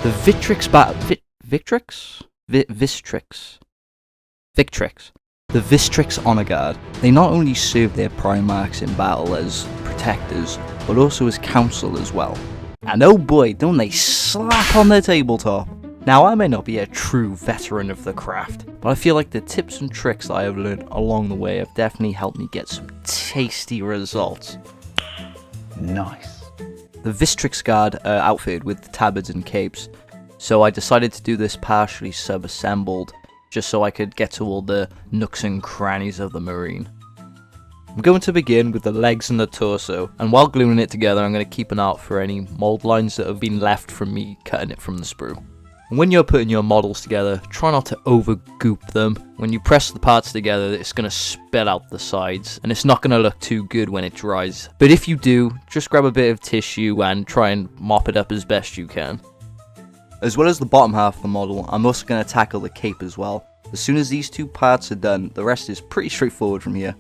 The Victrix? Victrix. The Victrix Honour Guard. They not only serve their prime marks in battle as protectors, but also as counsel as well. And oh boy, don't they slap on their tabletop. Now, I may not be a true veteran of the craft, but I feel like the tips and tricks that I have learned along the way have definitely helped me get some tasty results. Nice. The Victrix Guard are outfitted with tabards and capes, so I decided to do this partially sub-assembled, just so I could get to all the nooks and crannies of the Marine. I'm going to begin with the legs and the torso, and while gluing it together I'm going to keep an eye out for any mould lines that have been left from me cutting it from the sprue. And when you're putting your models together, try not to over goop them. When you press the parts together, it's going to spill out the sides, and it's not going to look too good when it dries. But if you do, just grab a bit of tissue and try and mop it up as best you can. As well as the bottom half of the model, I'm also going to tackle the cape as well. As soon as these two parts are done, the rest is pretty straightforward from here.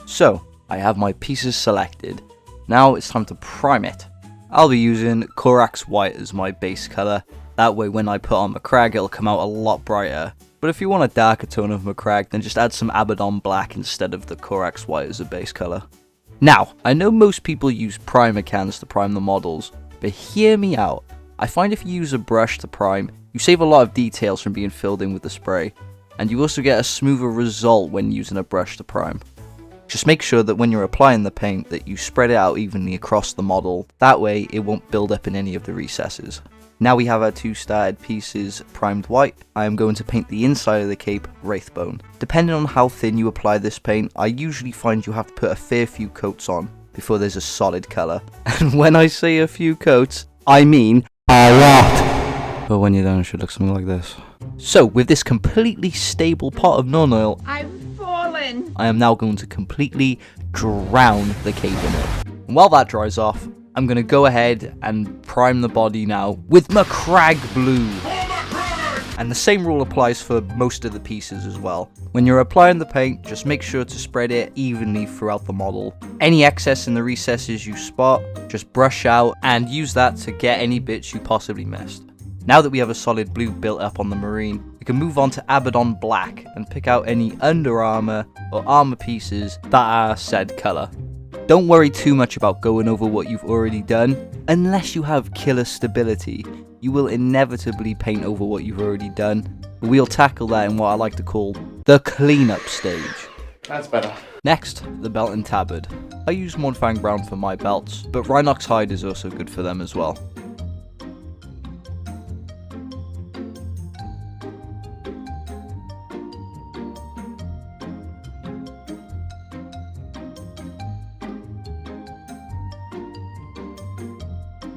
So, I have my pieces selected. Now it's time to prime it. I'll be using Corax White as my base colour. That way when I put on Macragge it'll come out a lot brighter. But if you want a darker tone of Macragge, then just add some Abaddon Black instead of the Corax White as a base colour. Now, I know most people use primer cans to prime the models, but hear me out. I find if you use a brush to prime, you save a lot of details from being filled in with the spray, and you also get a smoother result when using a brush to prime. Just make sure that when you're applying the paint that you spread it out evenly across the model, that way it won't build up in any of the recesses. Now we have our two started pieces primed white, I am going to paint the inside of the cape Wraithbone. Depending on how thin you apply this paint, I usually find you have to put a fair few coats on before there's a solid colour. And when I say a few coats, I mean a lot! But when you're done, it should look something like this. So, with this completely stable pot of non-oil, I've fallen! I am now going to completely drown the cape in it. And while that dries off, I'm going to go ahead and prime the body now with Macragge Blue. And the same rule applies for most of the pieces as well. When you're applying the paint, just make sure to spread it evenly throughout the model. Any excess in the recesses you spot, just brush out and use that to get any bits you possibly missed. Now that we have a solid blue built up on the Marine, we can move on to Abaddon Black and pick out any under armor or armor pieces that are said color. Don't worry too much about going over what you've already done. Unless you have killer stability, you will inevitably paint over what you've already done. But we'll tackle that in what I like to call the cleanup stage. That's better. Next, the belt and tabard. I use Mournfang Brown for my belts, but Rhinox Hide is also good for them as well.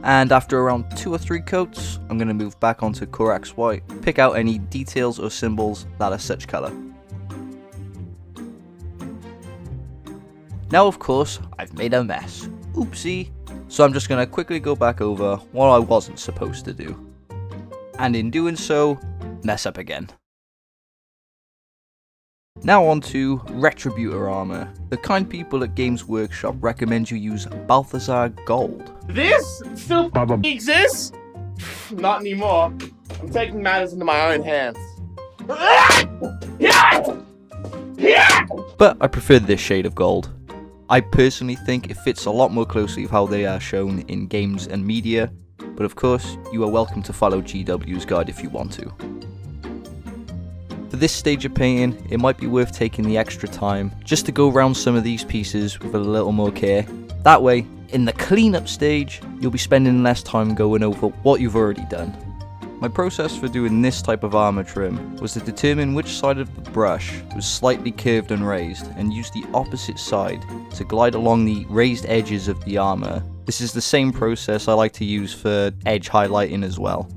And after around 2 or 3 coats, I'm going to move back onto Corax White, pick out any details or symbols that are such colour. Now of course, I've made a mess. Oopsie. So I'm just going to quickly go back over what I wasn't supposed to do. And in doing so, mess up again. Now on to Retributor armor. The kind people at Games Workshop recommend you use Balthazar Gold. This still exists? Not anymore. I'm taking matters into my own hands. But I prefer this shade of gold. I personally think it fits a lot more closely with how they are shown in games and media, but of course, you are welcome to follow GW's guide if you want to. For this stage of painting, it might be worth taking the extra time just to go around some of these pieces with a little more care. That way, in the cleanup stage, you'll be spending less time going over what you've already done. My process for doing this type of armor trim was to determine which side of the brush was slightly curved and raised, and use the opposite side to glide along the raised edges of the armor. This is the same process I like to use for edge highlighting as well.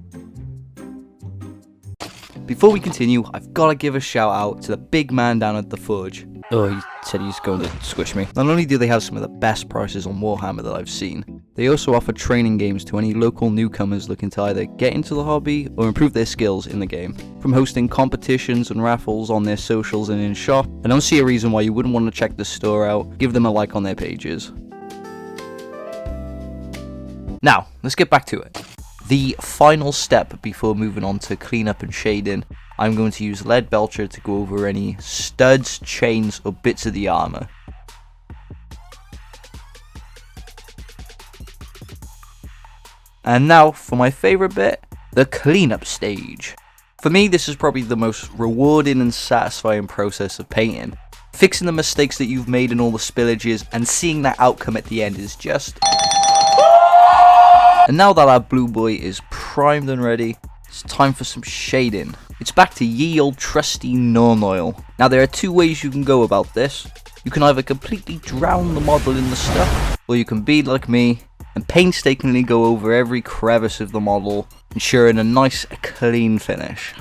Before we continue, I've got to give a shout out to the big man down at the Forge. Oh, he said he's going to squish me. Not only do they have some of the best prices on Warhammer that I've seen, they also offer training games to any local newcomers looking to either get into the hobby or improve their skills in the game. From hosting competitions and raffles on their socials and in shop, I don't see a reason why you wouldn't want to check the store out. Give them a like on their pages. Now, let's get back to it. The final step before moving on to cleanup and shading, I'm going to use lead belcher to go over any studs, chains or bits of the armor. And now for my favorite bit, the cleanup stage. For me, this is probably the most rewarding and satisfying process of painting. Fixing the mistakes that you've made and all the spillages and seeing that outcome at the end is just... And now that our blue boy is primed and ready, it's time for some shading. It's back to ye old trusty Norn oil. Now there are two ways you can go about this. You can either completely drown the model in the stuff, or you can be like me and painstakingly go over every crevice of the model, ensuring a nice clean finish.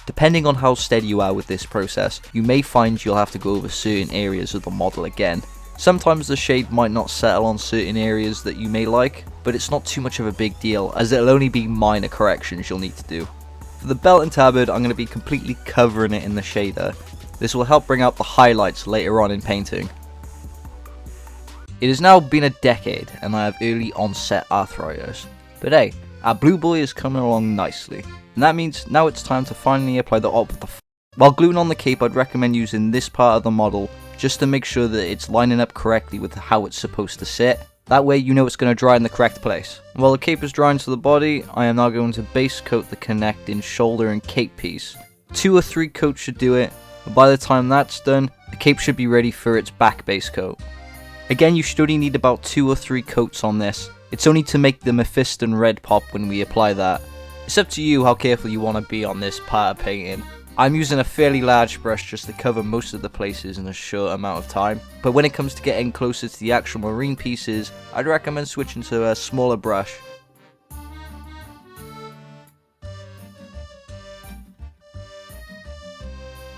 Depending on how steady you are with this process, you may find you'll have to go over certain areas of the model again. Sometimes the shade might not settle on certain areas that you may like, but it's not too much of a big deal as it'll only be minor corrections you'll need to do. For the belt and tabard, I'm going to be completely covering it in the shader. This will help bring out the highlights later on in painting. It has now been a decade and I have early onset arthritis, but hey, our blue boy is coming along nicely, and that means now it's time to finally apply the op with the While gluing on the cape, I'd recommend using this part of the model just to make sure that it's lining up correctly with how it's supposed to sit. That way you know it's going to dry in the correct place. While the cape is drying to the body, I am now going to base coat the connecting shoulder and cape piece. 2 or 3 coats should do it, but by the time that's done, the cape should be ready for its back base coat. Again, you should only need about 2 or 3 coats on this. It's only to make the Mephiston red pop when we apply that. It's up to you how careful you want to be on this part of painting. I'm using a fairly large brush just to cover most of the places in a short amount of time, but when it comes to getting closer to the actual marine pieces, I'd recommend switching to a smaller brush.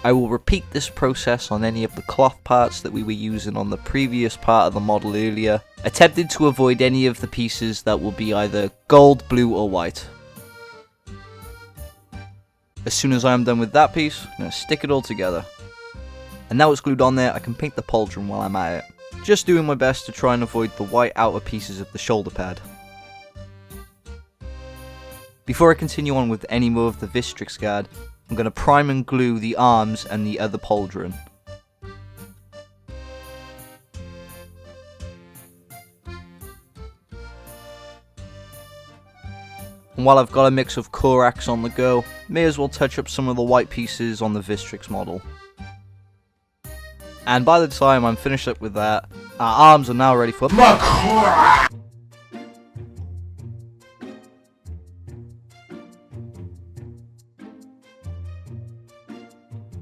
I will repeat this process on any of the cloth parts that we were using on the previous part of the model earlier, attempting to avoid any of the pieces that will be either gold, blue or white. As soon as I am done with that piece, I'm going to stick it all together. And now it's glued on there, I can paint the pauldron while I'm at it. Just doing my best to try and avoid the white outer pieces of the shoulder pad. Before I continue on with any more of the Victrix Guard, I'm going to prime and glue the arms and the other pauldron. And while I've got a mix of Corax on the go, may as well touch up some of the white pieces on the Victrix model. And by the time I'm finished up with that, our arms are now ready for Mykola!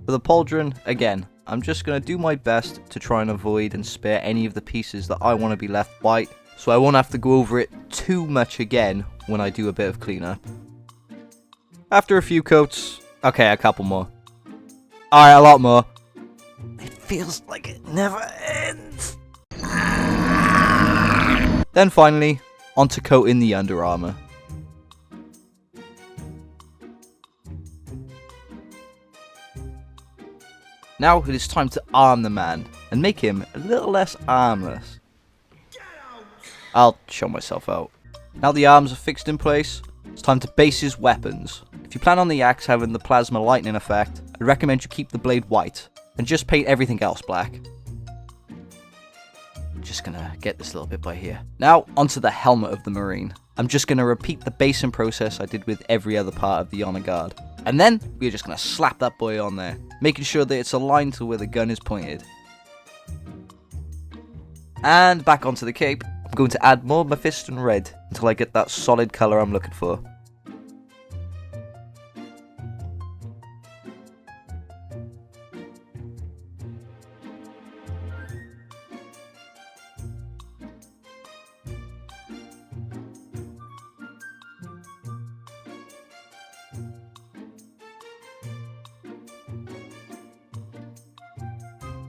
For the pauldron, again, I'm just going to do my best to try and avoid and spare any of the pieces that I want to be left white, so I won't have to go over it too much again when I do a bit of cleanup. After a few coats, okay, a couple more. Alright, a lot more. It feels like it never ends. Then finally, onto coating the under armor. Now it is time to arm the man, and make him a little less armless. I'll show myself out. Now the arms are fixed in place, it's time to base his weapons. If you plan on the axe having the plasma lightning effect, I'd recommend you keep the blade white, and just paint everything else black. Just gonna get this little bit by here. Now, onto the helmet of the Marine. I'm just gonna repeat the basing process I did with every other part of the Honour Guard. And then, we're just gonna slap that boy on there, making sure that it's aligned to where the gun is pointed. And back onto the cape, I'm going to add more Mephiston red until I get that solid colour I'm looking for.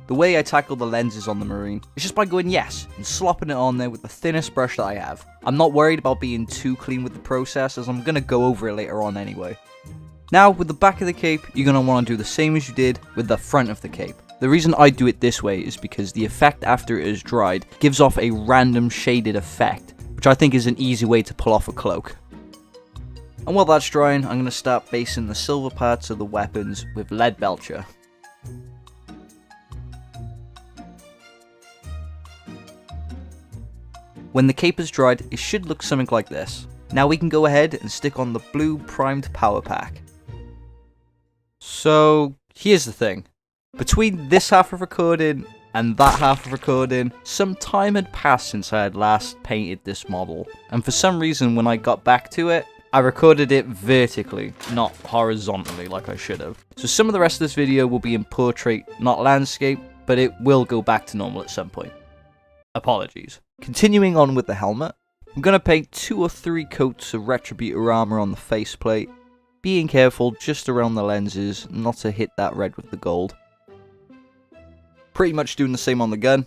The way I tackle the lenses on the Marine is just by going yes and slopping it on there with the thinnest brush that I have. I'm not worried about being too clean with the process as I'm going to go over it later on anyway. Now with the back of the cape, you're going to want to do the same as you did with the front of the cape. The reason I do it this way is because the effect after it is dried gives off a random shaded effect, which I think is an easy way to pull off a cloak. And while that's drying, I'm going to start basing the silver parts of the weapons with lead belcher. When the cape is dried, it should look something like this. Now we can go ahead and stick on the blue primed power pack. So here's the thing. Between this half of recording and that half of recording, some time had passed since I had last painted this model. And for some reason when I got back to it, I recorded it vertically, not horizontally like I should have. So some of the rest of this video will be in portrait, not landscape, but it will go back to normal at some point. Apologies. Continuing on with the helmet, I'm going to paint 2 or 3 coats of Retributor armor on the faceplate, being careful just around the lenses not to hit that red with the gold. Pretty much doing the same on the gun.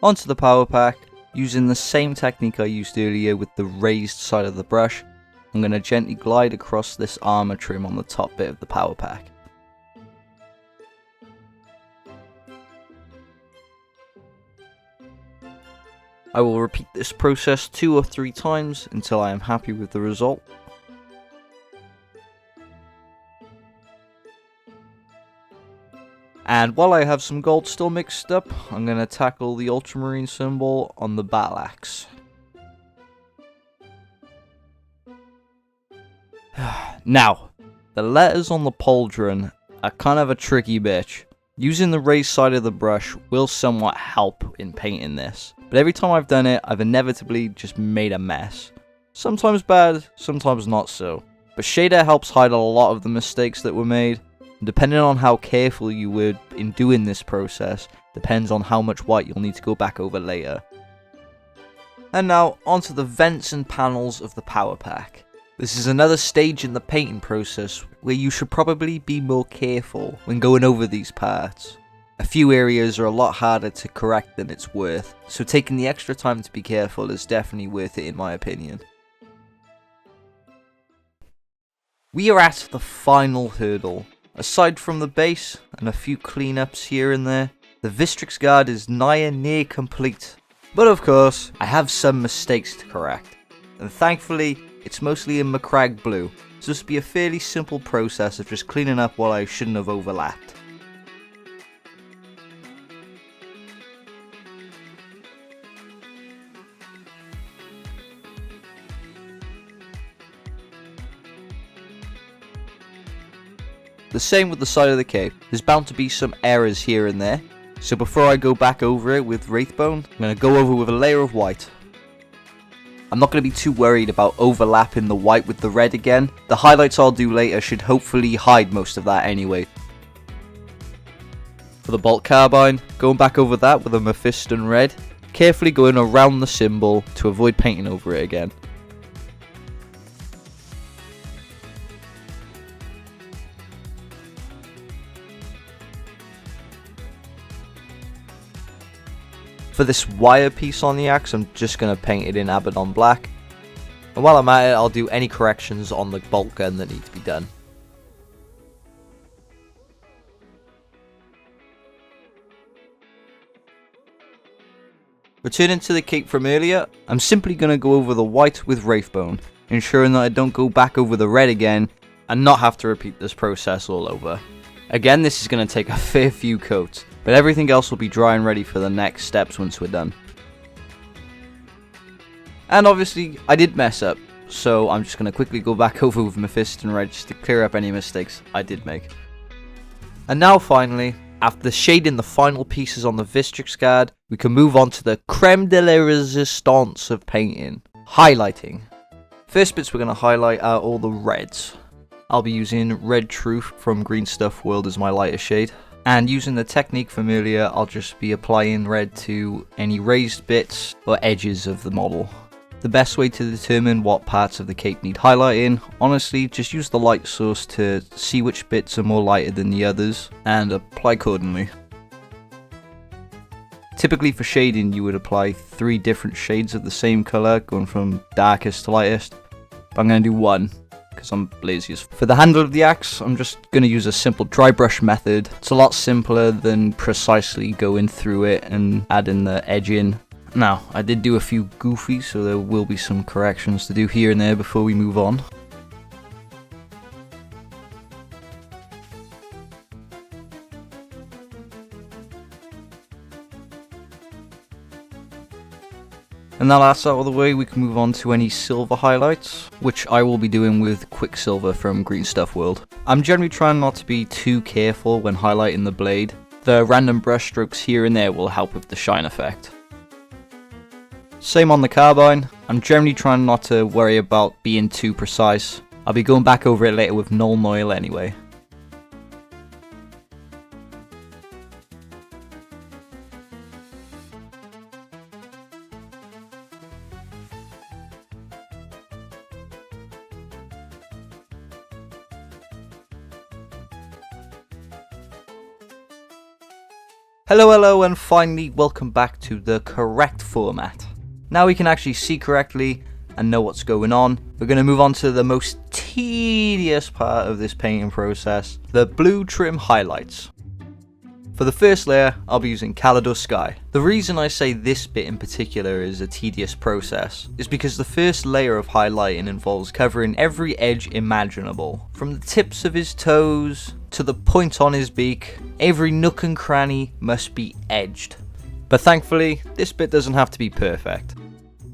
Onto the power pack, using the same technique I used earlier with the raised side of the brush, I'm going to gently glide across this armor trim on the top bit of the power pack. I will repeat this process 2 or 3 times until I am happy with the result. And while I have some gold still mixed up, I'm going to tackle the Ultramarine symbol on the battle axe. Now, the letters on the pauldron are kind of a tricky bitch. Using the raised side of the brush will somewhat help in painting this, but every time I've done it, I've inevitably just made a mess. Sometimes bad, sometimes not so. But shader helps hide a lot of the mistakes that were made. Depending on how careful you were in doing this process, depends on how much white you'll need to go back over later. And now, onto the vents and panels of the power pack. This is another stage in the painting process where you should probably be more careful when going over these parts. A few areas are a lot harder to correct than it's worth, so taking the extra time to be careful is definitely worth it in my opinion. We are at the final hurdle. Aside from the base and a few cleanups here and there, the Victrix Guard is nigh near complete. But of course, I have some mistakes to correct, and thankfully it's mostly in Macragge blue, so this will be a fairly simple process of just cleaning up what I shouldn't have overlapped. The same with the side of the cape. There's bound to be some errors here and there, so before I go back over it with Wraithbone, I'm going to go over with a layer of white. I'm not going to be too worried about overlapping the white with the red again. The highlights I'll do later should hopefully hide most of that anyway. For the bolt carbine, going back over that with a Mephiston red, carefully going around the symbol to avoid painting over it again. For this wire piece on the axe, I'm just going to paint it in Abaddon black. And while I'm at it, I'll do any corrections on the bolt gun that need to be done. Returning to the cape from earlier, I'm simply going to go over the white with Wraithbone, ensuring that I don't go back over the red again and not have to repeat this process all over. Again, this is going to take a fair few coats, but everything else will be dry and ready for the next steps once we're done. And obviously, I did mess up, so I'm just going to quickly go back over with Mephiston red just to clear up any mistakes I did make. And now finally, after shading the final pieces on the Victrix Guard, we can move on to the creme de la resistance of painting, highlighting. First bits we're going to highlight are all the reds. I'll be using Red Truth from Green Stuff World as my lighter shade. And using the technique from earlier, I'll just be applying red to any raised bits or edges of the model. The best way to determine what parts of the cape need highlighting, honestly, just use the light source to see which bits are more lighted than the others, and apply accordingly. Typically for shading, you would apply 3 different shades of the same colour, going from darkest to lightest, but I'm going to do 1. because I'm lazy as For the handle of the axe, I'm just going to use a simple dry brush method. It's a lot simpler than precisely going through it and adding the edge in. Now, I did do a few goofies, so there will be some corrections to do here and there before we move on. And now that's out of the way, we can move on to any silver highlights, which I will be doing with Quicksilver from Green Stuff World. I'm generally trying not to be too careful when highlighting the blade. The random brush strokes here and there will help with the shine effect. Same on the carbine, I'm generally trying not to worry about being too precise. I'll be going back over it later with Nuln Oil anyway. Hello, and finally welcome back to the correct format. Now we can actually see correctly and know what's going on. We're going to move on to the most tedious part of this painting process, the blue trim highlights. For the first layer, I'll be using Kalador Sky. The reason I say this bit in particular is a tedious process is because the first layer of highlighting involves covering every edge imaginable. From the tips of his toes to the point on his beak, every nook and cranny must be edged. But thankfully, this bit doesn't have to be perfect.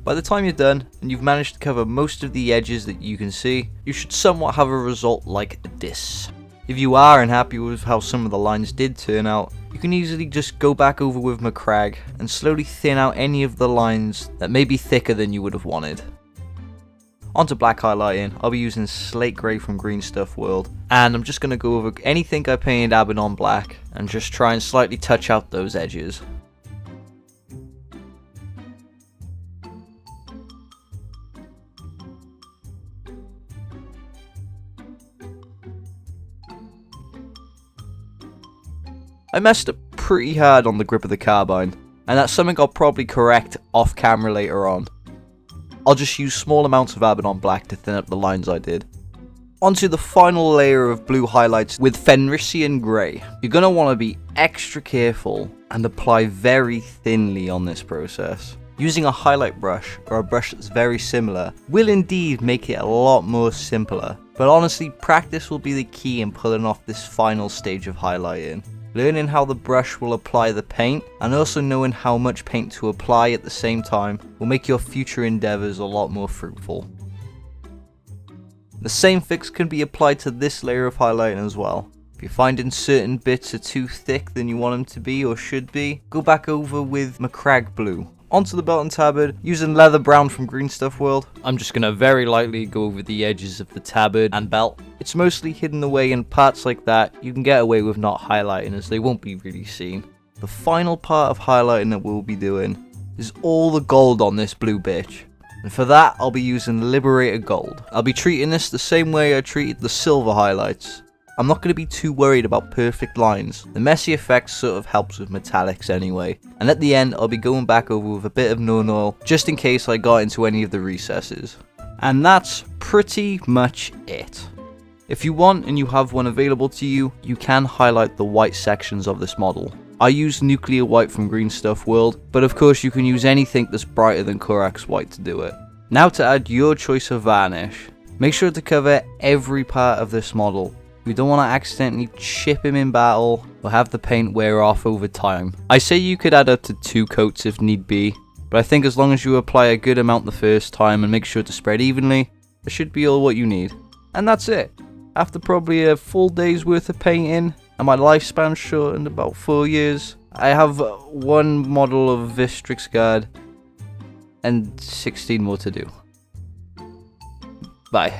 By the time you're done, and you've managed to cover most of the edges that you can see, you should somewhat have a result like this. If you are unhappy with how some of the lines did turn out, you can easily just go back over with Macragge and slowly thin out any of the lines that may be thicker than you would have wanted. Onto black highlighting, I'll be using Slate Grey from Green Stuff World, and I'm just going to go over anything I painted Abaddon black and just try and slightly touch out those edges. I messed up pretty hard on the grip of the carbine, and that's something I'll probably correct off camera later on. I'll just use small amounts of Abaddon black to thin up the lines I did. Onto the final layer of blue highlights with Fenrisian Grey. You're going to want to be extra careful and apply very thinly on this process. Using a highlight brush or a brush that's very similar will indeed make it a lot more simpler, but honestly practice will be the key in pulling off this final stage of highlighting. Learning how the brush will apply the paint and also knowing how much paint to apply at the same time will make your future endeavours a lot more fruitful. The same fix can be applied to this layer of highlighting as well. If you're finding certain bits are too thick than you want them to be or should be, go back over with Macragge Blue. Onto the belt and tabard, using Leather Brown from Green Stuff World. I'm just going to very lightly go over the edges of the tabard and belt. It's mostly hidden away in parts like that you can get away with not highlighting as they won't be really seen. The final part of highlighting that we'll be doing is all the gold on this blue bitch. And for that I'll be using Liberator Gold. I'll be treating this the same way I treated the silver highlights. I'm not going to be too worried about perfect lines. The messy effect sort of helps with metallics anyway. And at the end I'll be going back over with a bit of Nuln Oil just in case I got into any of the recesses. And that's pretty much it. If you want and you have one available to you, you can highlight the white sections of this model. I use Nuclear White from Green Stuff World, but of course you can use anything that's brighter than Corax White to do it. Now to add your choice of varnish. Make sure to cover every part of this model. You don't want to accidentally chip him in battle or have the paint wear off over time. I say you could add up to 2 coats if need be, but I think as long as you apply a good amount the first time and make sure to spread evenly, that should be all what you need. And that's it. After probably a full day's worth of painting and my lifespan shortened about 4 years, I have 1 model of Victrix Guard and 16 more to do. Bye.